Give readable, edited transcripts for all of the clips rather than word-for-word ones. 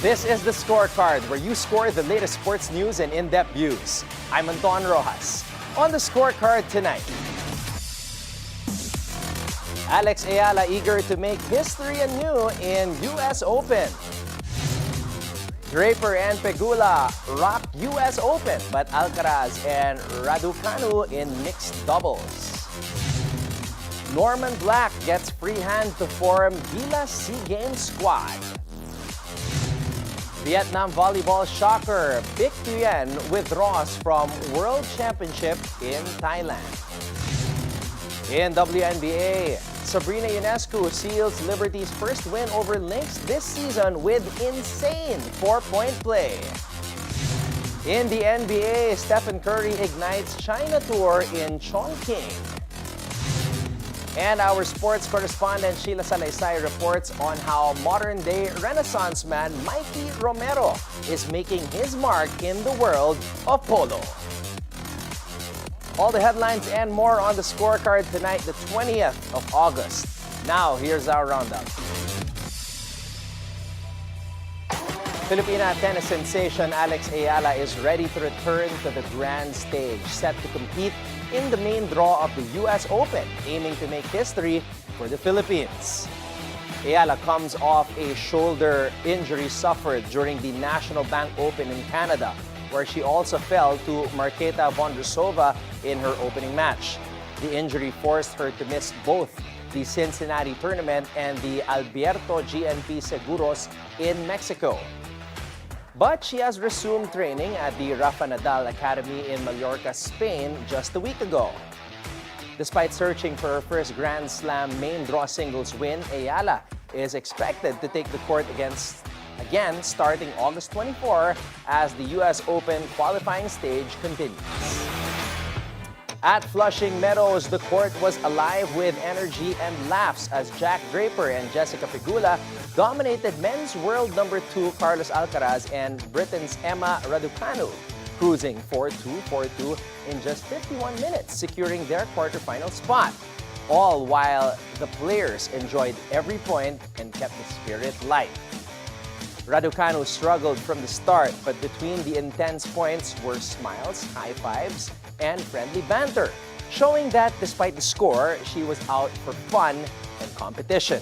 This is the Scorecard, where you score the latest sports news and in-depth views. I'm Anton Roxas. On the Scorecard tonight, Ayala eager to make history anew in US Open. Draper and Pegula rock US Open, but Alcaraz and Raducanu in mixed doubles. Norman Black gets free hand to form Gilas SEA Games squad. Vietnam Volleyball shocker Bich Tuyen withdraws from World Championship in Thailand. In WNBA, Sabrina Ionescu seals Liberty's first win over Lynx this season with insane 4-point play. In the NBA, Steph Curry ignites China tour in Chongqing. And our sports correspondent Sheila Salaysay reports on how modern-day Renaissance man Mikey Romero is making his mark in the world of polo. All the headlines and more on the Scorecard tonight, the 20th of August. Now, here's our roundup. Filipina tennis sensation Ayala is ready to return to the grand stage, set to compete in the main draw of the US Open, aiming to make history for the Philippines. Ayala comes off a shoulder injury suffered during the National Bank Open in Canada, where she also fell to Marketa Vondrousova in her opening match. The injury forced her to miss both the Cincinnati tournament and the Alberto GNP Seguros in Mexico. But she has resumed training at the Rafa Nadal Academy in Mallorca, Spain, just a week ago. Despite searching for her first Grand Slam main draw singles win, Ayala is expected to take the court again starting August 24 as the US Open qualifying stage continues. At Flushing Meadows, the court was alive with energy and laughs as Jack Draper and Jessica Pegula dominated men's world number 2 Carlos Alcaraz and Britain's Emma Raducanu, cruising 4-2, 4-2 in just 51 minutes, securing their quarterfinal spot. All while the players enjoyed every point and kept the spirit light. Raducanu struggled from the start, but between the intense points were smiles, high fives, and friendly banter, showing that despite the score, she was out for fun and competition.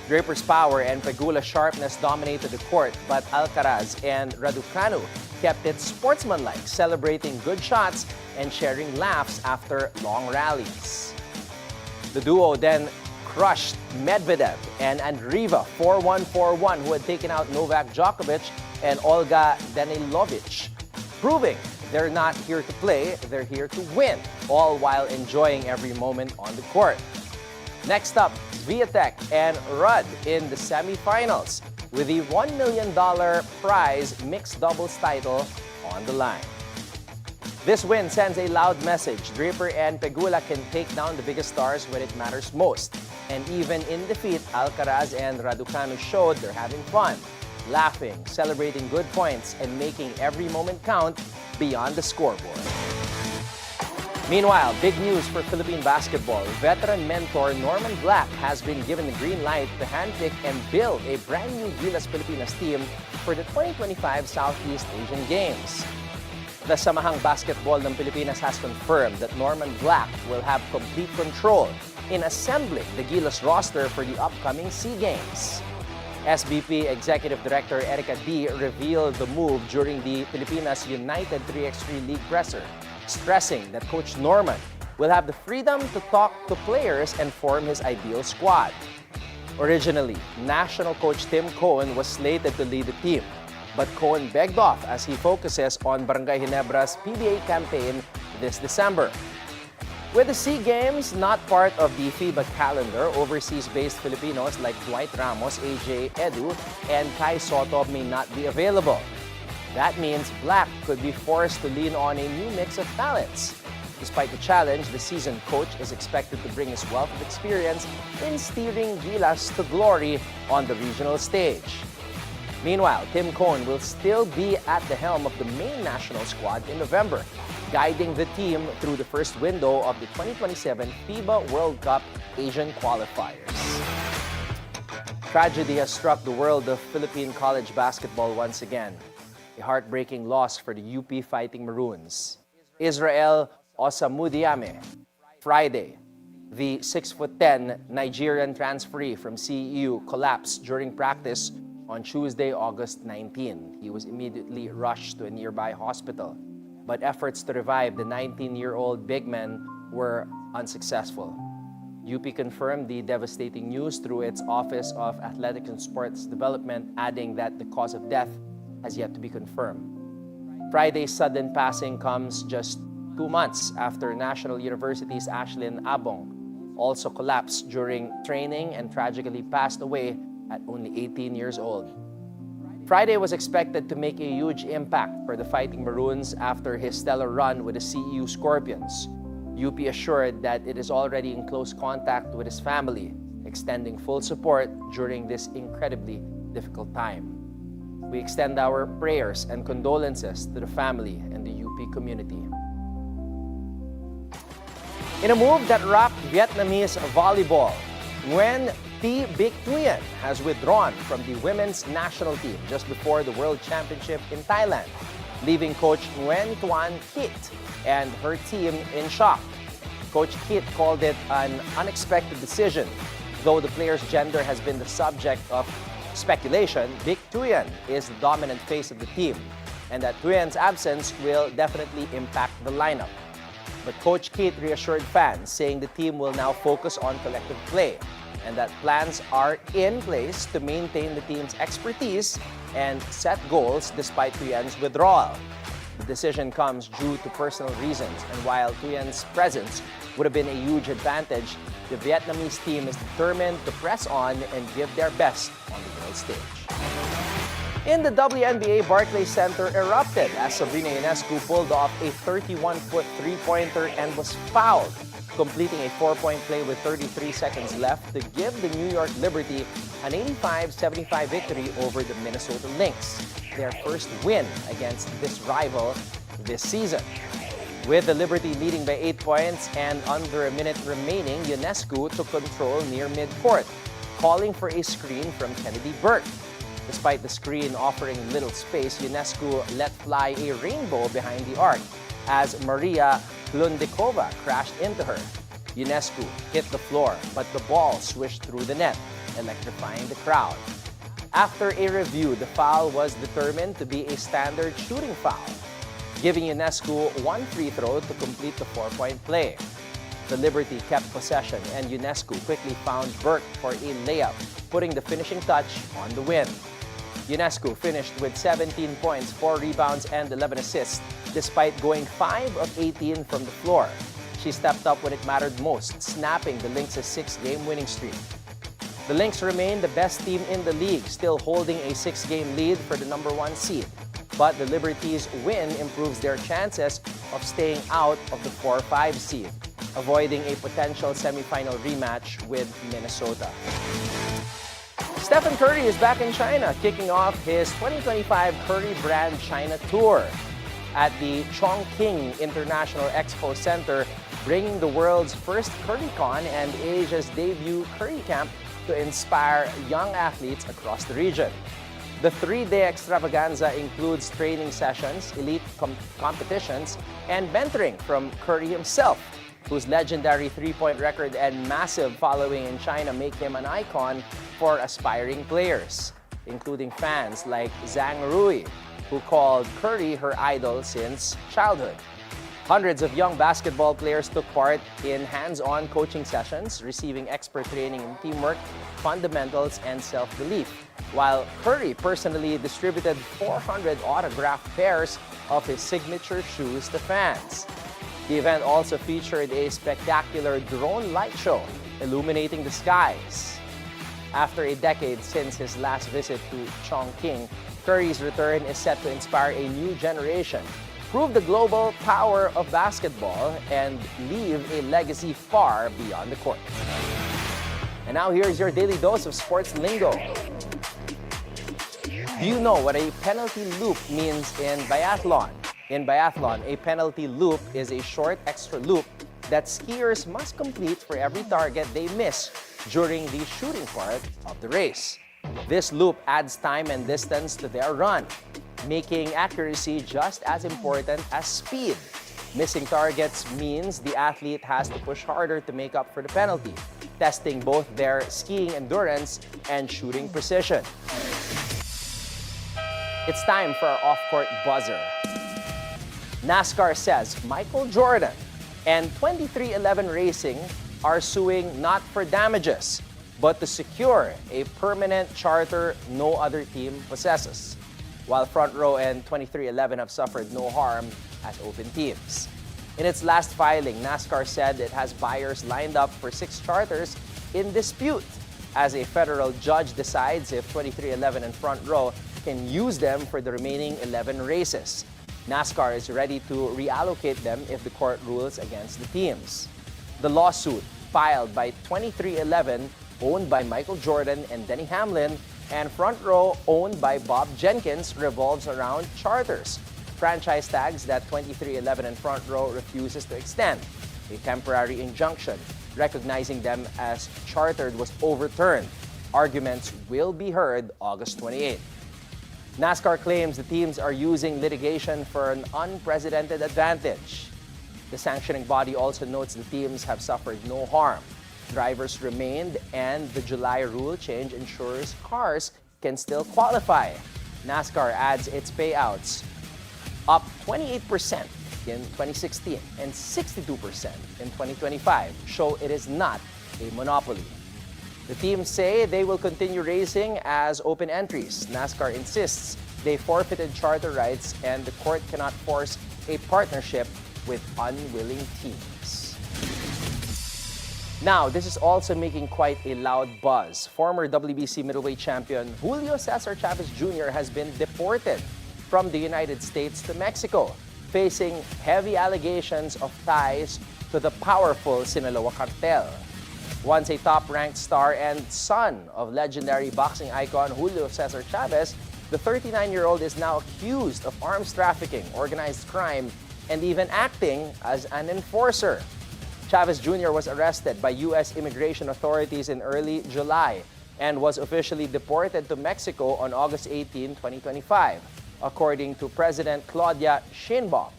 Draper's power and Pegula's sharpness dominated the court, but Alcaraz and Raducanu kept it sportsmanlike, celebrating good shots and sharing laughs after long rallies. The duo then crushed Medvedev and Andreeva 4-1, 4-1, who had taken out Novak Djokovic and Olga Danilovic, proving they're not here to play, they're here to win, all while enjoying every moment on the court. Next up, Swiatek and Rudd in the semifinals with the $1 million prize mixed doubles title on the line. This win sends a loud message. Draper and Pegula can take down the biggest stars when it matters most. And even in defeat, Alcaraz and Raducanu showed they're having fun, laughing, celebrating good points, and making every moment count beyond the scoreboard. Meanwhile, big news for Philippine basketball. Veteran mentor Norman Black has been given the green light to handpick and build a brand new Gilas Pilipinas team for the 2025 Southeast Asian Games. The Samahang Basketball ng Pilipinas has confirmed that Norman Black will have complete control in assembling the Gilas roster for the upcoming SEA Games. SBP Executive Director Erica D. revealed the move during the Pilipinas United 3x3 League presser, stressing that Coach Norman will have the freedom to talk to players and form his ideal squad. Originally, national coach Tim Cohen was slated to lead the team, but Cohen begged off as he focuses on Barangay Ginebra's PBA campaign this December. With the SEA Games not part of the FIBA calendar, overseas-based Filipinos like Dwight Ramos, AJ Edu, and Kai Soto may not be available. That means Black could be forced to lean on a new mix of talents. Despite the challenge, the seasoned coach is expected to bring his wealth of experience in steering Gilas to glory on the regional stage. Meanwhile, Tim Cohen will still be at the helm of the main national squad in November, guiding the team through the first window of the 2027 FIBA World Cup Asian qualifiers. Tragedy has struck the world of Philippine college basketball once again. A heartbreaking loss for the UP Fighting Maroons. Israel Osamyame, Friday. The 6'10" Nigerian transferee from CEU collapsed during practice on Tuesday, August 19. He was immediately rushed to a nearby hospital, but efforts to revive the 19-year-old big man were unsuccessful. UP confirmed the devastating news through its Office of Athletics and Sports Development, adding that the cause of death has yet to be confirmed. Friday's sudden passing comes just 2 months after National University's Ashlyn Abong also collapsed during training and tragically passed away at only 18 years old. Friday was expected to make a huge impact for the Fighting Maroons after his stellar run with the CEU Scorpions. UP assured that it is already in close contact with his family, extending full support during this incredibly difficult time. We extend our prayers and condolences to the family and the UP community. In a move that rocked Vietnamese volleyball, Nguyen Thi Bich Tuyen has withdrawn from the women's national team just before the World Championship in Thailand, leaving coach Nguyen Tuan Kit and her team in shock. Coach Kit called it an unexpected decision. Though the player's gender has been the subject of speculation, Bich Tuyen is the dominant face of the team, and that Tuyen's absence will definitely impact the lineup. But Coach Kit reassured fans, saying the team will now focus on collective play and that plans are in place to maintain the team's expertise and set goals despite Tuyen's withdrawal. The decision comes due to personal reasons, and while Tuyen's presence would have been a huge advantage, the Vietnamese team is determined to press on and give their best on the world stage. In the WNBA, Barclays Center erupted as Sabrina Ionescu pulled off a 31-foot three-pointer and was fouled, completing a 4-point play with 33 seconds left to give the New York Liberty an 85-75 victory over the Minnesota Lynx, their first win against this rival this season. With the Liberty leading by 8 points and under a minute remaining, Ionescu took control near midcourt, calling for a screen from Kennedy Burke. Despite the screen offering little space, Ionescu let fly a rainbow behind the arc as Maria Klundikova crashed into her. Ionescu hit the floor, but the ball swished through the net, electrifying the crowd. After a review, the foul was determined to be a standard shooting foul, giving Ionescu one free throw to complete the 4-point play. The Liberty kept possession, and Ionescu quickly found Burke for a layup, putting the finishing touch on the win. Ionescu finished with 17 points, 4 rebounds, and 11 assists, despite going 5 of 18 from the floor. She stepped up when it mattered most, snapping the Lynx' 6-game winning streak. The Lynx remain the best team in the league, still holding a 6-game lead for the #1 seed. But the Liberty's win improves their chances of staying out of the 4-5 seed, avoiding a potential semifinal rematch with Minnesota. Steph Curry is back in China, kicking off his 2025 Curry Brand China Tour at the Chongqing International Expo Center, bringing the world's first CurryCon and Asia's debut Curry Camp to inspire young athletes across the region. The 3-day extravaganza includes training sessions, elite competitions, and mentoring from Curry himself, whose legendary 3-point record and massive following in China make him an icon for aspiring players, including fans like Zhang Rui, who called Curry her idol since childhood. Hundreds of young basketball players took part in hands-on coaching sessions, receiving expert training in teamwork, fundamentals, and self-belief, while Curry personally distributed 400 autographed pairs of his signature shoes to fans. The event also featured a spectacular drone light show illuminating the skies. After a decade since his last visit to Chongqing, Curry's return is set to inspire a new generation, prove the global power of basketball, and leave a legacy far beyond the court. And now here's your daily dose of sports lingo. Do you know what a penalty loop means in biathlon? In biathlon, a penalty loop is a short extra loop that skiers must complete for every target they miss during the shooting part of the race. This loop adds time and distance to their run, making accuracy just as important as speed. Missing targets means the athlete has to push harder to make up for the penalty, testing both their skiing endurance and shooting precision. It's time for our off-court buzzer. NASCAR says Michael Jordan and 2311 Racing are suing not for damages, but to secure a permanent charter no other team possesses, while Front Row and 2311 have suffered no harm as open teams. In its last filing, NASCAR said it has buyers lined up for 6 charters in dispute as a federal judge decides if 2311 and Front Row can use them for the remaining 11 races. NASCAR is ready to reallocate them if the court rules against the teams. The lawsuit, filed by 2311, owned by Michael Jordan and Denny Hamlin, and Front Row, owned by Bob Jenkins, revolves around charters, franchise tags that 2311 and Front Row refuses to extend. A temporary injunction recognizing them as chartered was overturned. Arguments will be heard August 28. NASCAR claims the teams are using litigation for an unprecedented advantage. The sanctioning body also notes the teams have suffered no harm. Drivers remained, and the July rule change ensures cars can still qualify. NASCAR adds its payouts up 28% in 2016 and 62% in 2025, show it is not a monopoly. The teams say they will continue racing as open entries. NASCAR insists they forfeited charter rights and the court cannot force a partnership with unwilling teams. Now, this is also making quite a loud buzz. Former WBC middleweight champion Julio Cesar Chavez Jr. has been deported from the United States to Mexico, facing heavy allegations of ties to the powerful Sinaloa cartel. Once a top-ranked star and son of legendary boxing icon Julio Cesar Chavez, the 39-year-old is now accused of arms trafficking, organized crime, and even acting as an enforcer. Chavez Jr. was arrested by U.S. immigration authorities in early July and was officially deported to Mexico on August 18, 2025, according to President Claudia Sheinbaum.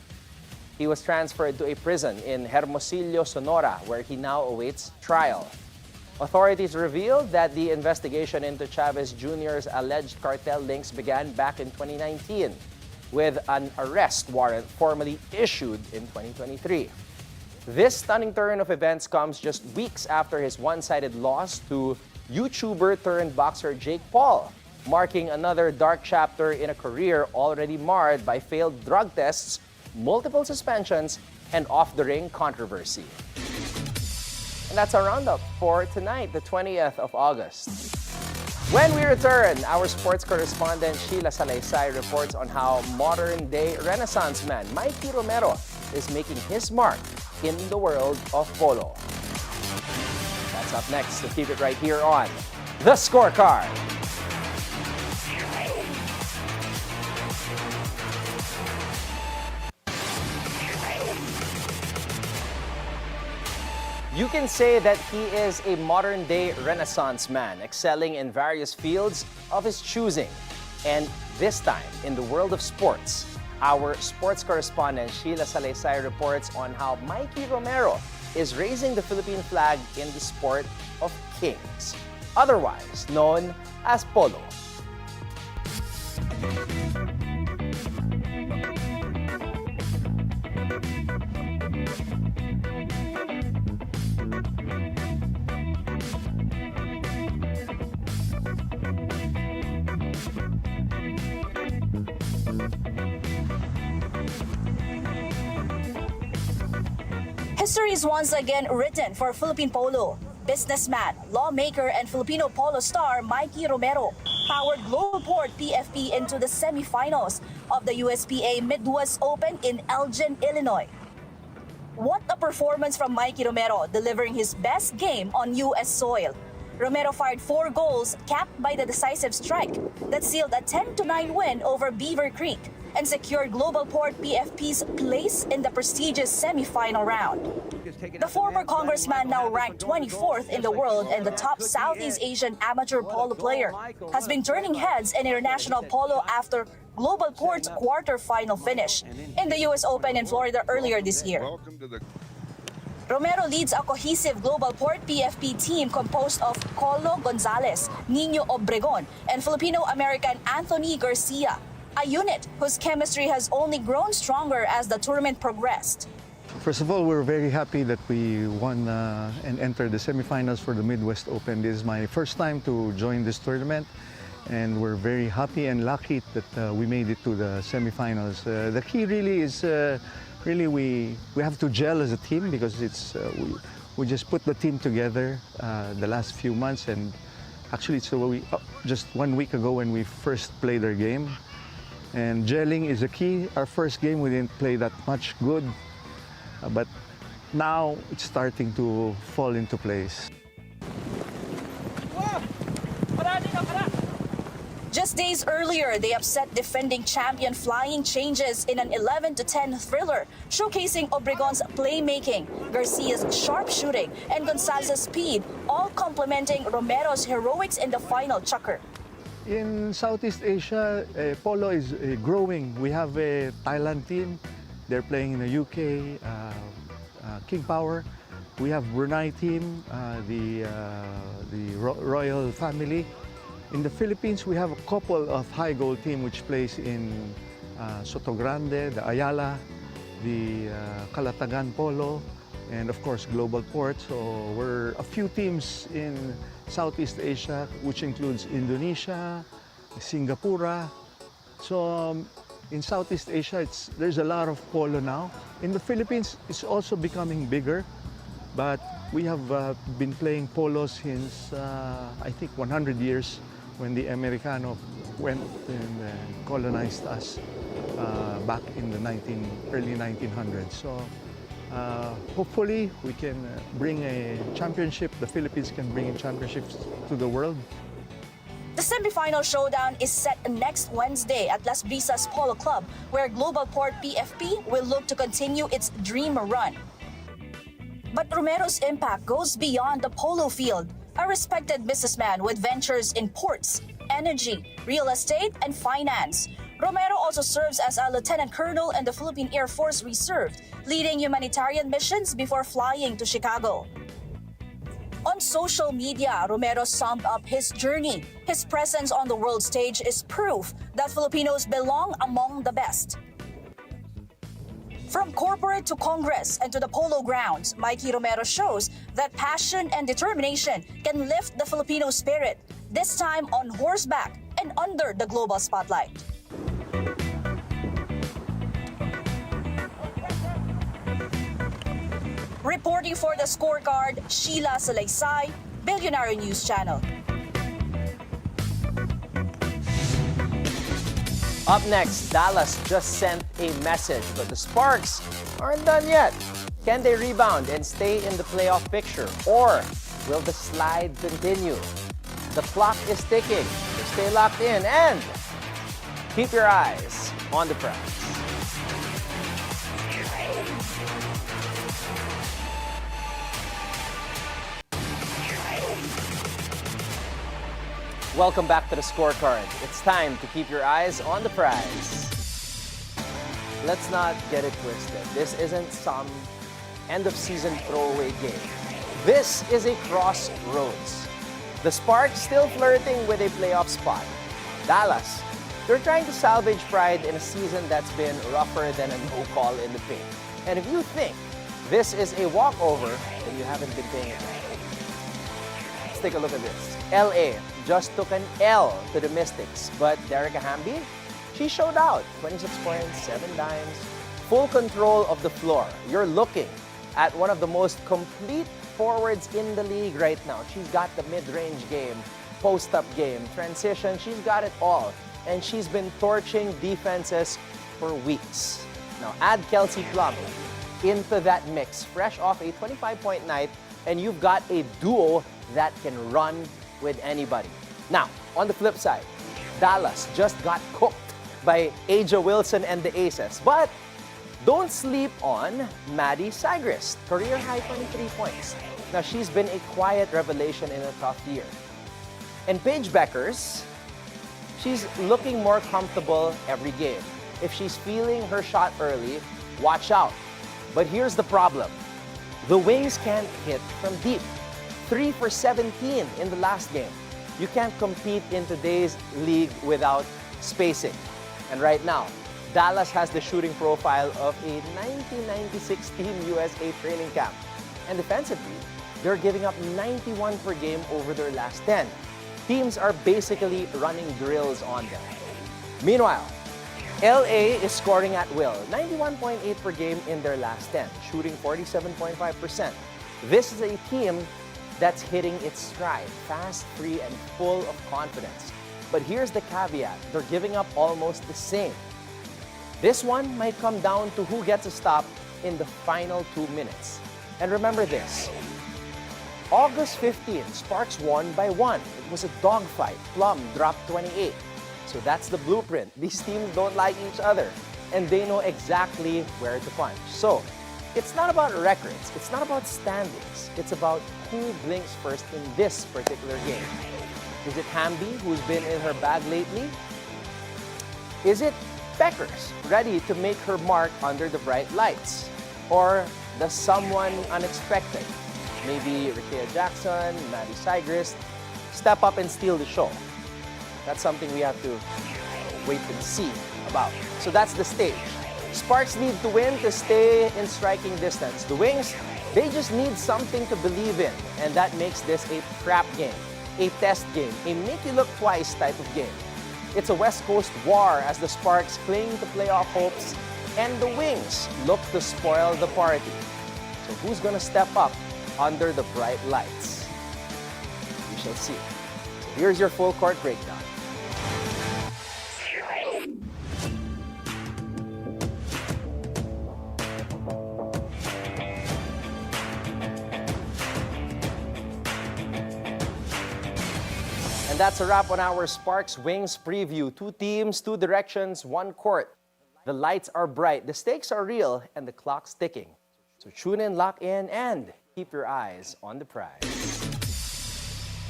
He was transferred to a prison in Hermosillo, Sonora, where he now awaits trial. Authorities revealed that the investigation into Chavez Jr.'s alleged cartel links began back in 2019, with an arrest warrant formally issued in 2023. This stunning turn of events comes just weeks after his one-sided loss to YouTuber-turned-boxer Jake Paul, marking another dark chapter in a career already marred by failed drug tests, multiple suspensions, and off-the-ring controversy. And that's our roundup for tonight, the 20th of August. When we return, our sports correspondent Gilas SEA reports on how modern-day Renaissance man Mikey Romero is making his mark in the world of polo. That's up next, so keep it right here on The Scorecard. You can say that he is a modern-day Renaissance man, excelling in various fields of his choosing. And this time, in the world of sports, our sports correspondent Gilas SEA reports on how Mikee Romero is raising the Philippine flag in the sport of kings, otherwise known as polo. History is once again written for Philippine polo. Businessman, lawmaker, and Filipino polo star Mikee Romero powered Globalport PFP into the semifinals of the USPA Midwest Open in Elgin, Illinois. What a performance from Mikee Romero, delivering his best game on U.S. soil. Romero fired 4 goals, capped by the decisive strike that sealed a 10-9 win over Beaver Creek. and secured Globalport PFP's place in the prestigious semi-final round. The former congressman, now ranked 24th in the world and the top Southeast Asian amateur polo player, has been turning heads in international polo after Globalport's quarter-final finish in the US Open in Florida earlier this year. Romero leads a cohesive Globalport PFP team composed of Colo Gonzalez, Nino Obregon, and Filipino-American Anthony Garcia, a unit whose chemistry has only grown stronger as the tournament progressed. First of all, we're very happy that we won and entered the semifinals for the Midwest Open. This is my first time to join this tournament, and we're very happy and lucky that we made it to the semifinals. The key really is we have to gel as a team because it's we just put the team together the last few months, and actually just 1 week ago when we first played our game, and gelling is the key. Our first game we didn't play that much good, but now it's starting to fall into place. Just days earlier, they upset defending champion Flying Changes in an 11-10 thriller, showcasing Obregon's playmaking, Garcia's sharp shooting, and Gonzalez's speed, all complementing Romero's heroics in the final chukker. In Southeast Asia, polo is growing. We have a Thailand team. They're playing in the UK, King Power. We have Brunei team, the royal family. In the Philippines, we have a couple of high gold team which plays in Soto Grande, the Ayala, the Calatagan Polo, and of course Globalport. So we're a few teams in Southeast Asia, which includes Indonesia, Singapore. So in Southeast Asia, there's a lot of polo now. In the Philippines, it's also becoming bigger, but we have been playing polo since I think 100 years. When the Americano went and colonized us back in the early 1900s. So hopefully we can bring a championship, the Philippines can bring a championship to the world. The semifinal showdown is set next Wednesday at Las Brisas Polo Club, where Globalport PFP will look to continue its dream run. But Romero's impact goes beyond the polo field. A respected businessman with ventures in ports, energy, real estate, and finance. Romero also serves as a lieutenant colonel in the Philippine Air Force Reserve, leading humanitarian missions before flying to Chicago. On social media, Romero summed up his journey. His presence on the world stage is proof that Filipinos belong among the best. From corporate to Congress and to the polo grounds, Mikey Romero shows that passion and determination can lift the Filipino spirit, this time on horseback and under the global spotlight. Reporting for the Scorecard, Gilas SEA, Bilyonaryo News Channel. Up next, Dallas just sent a message, but the Sparks aren't done yet. Can they rebound and stay in the playoff picture? Or will the slide continue? The clock is ticking, so stay locked in and keep your eyes on the prize. Welcome back to the Scorecard. It's time to keep your eyes on the prize. Let's not get it twisted. This isn't some end-of-season throwaway game. This is a crossroads. The Sparks still flirting with a playoff spot. Dallas, they're trying to salvage pride in a season that's been rougher than a no-call in the paint. And if you think this is a walkover, then you haven't been paying attention. Let's take a look at this. LA just took an L to the Mystics, but Derek Hamby, she showed out. 26 points, 7 dimes, full control of the floor. You're looking at one of the most complete forwards in the league right now. She's got the mid-range game, post-up game, transition. She's got it all. And she's been torching defenses for weeks. Now add Kelsey Plum into that mix, fresh off a 25-point night, and you've got a duo that can run with anybody. Now, on the flip side, Dallas just got cooked by Aja Wilson and the Aces. But don't sleep on Maddie Sigrist, career high 23 points. Now, she's been a quiet revelation in a tough year. And Paige Beckers, she's looking more comfortable every game. If she's feeling her shot early, watch out. But here's the problem. The wings can't hit from deep. 3 for 17 in the last game. You can't compete in today's league without spacing. And right now, Dallas has the shooting profile of a 1996 Team USA training camp. And defensively, they're giving up 91 per game over their last 10. Teams are basically running drills on them. Meanwhile, LA is scoring at will, 91.8 per game in their last 10, shooting 47.5%. This is a team that's hitting its stride, fast, free, and full of confidence. But here's the caveat, they're giving up almost the same. This one might come down to who gets a stop in the final 2 minutes. And remember this, August 15, Sparks won by 1. It was a dogfight. Plum dropped 28. So that's the blueprint. These teams don't like each other, and they know exactly where to punch. So it's not about records. It's not about standings. It's about who blinks first in this particular game. Is it Hamby, who's been in her bag lately? Is it Beckers, ready to make her mark under the bright lights? Or does someone unexpected, maybe Rickea Jackson, Maddie Sigrist, step up and steal the show? That's something we have to wait and see about. So that's the stage. Sparks need to win to stay in striking distance. The Wings, they just need something to believe in, and that makes this a trap game, a test game, a make you look twice type of game. It's a West Coast war as the Sparks cling to playoff hopes and the Wings look to spoil the party. So who's gonna step up under the bright lights? We shall see. So here's your full court breakdown. That's a wrap on our Sparks Wings preview. 2 teams, 2 directions, 1 court. The lights are bright, the stakes are real, and the clock's ticking. So tune in, lock in, and keep your eyes on the prize.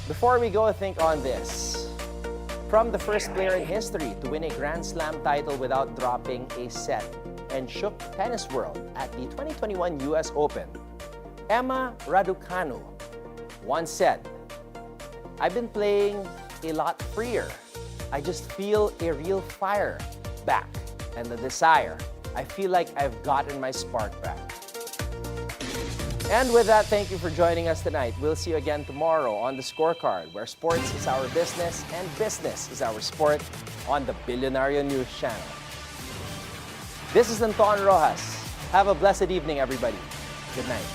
Before we go, think on this. From the first player in history to win a Grand Slam title without dropping a set and shook tennis world at the 2021 US Open, Emma Raducanu once said, "I've been playing a lot freer. I just feel a real fire back and the desire. I feel like I've gotten my spark back." And with that, thank you for joining us tonight. We'll see you again tomorrow on The Scorecard, where sports is our business and business is our sport on the Bilyonaryo News Channel. This is Anton Roxas. Have a blessed evening, everybody. Good night.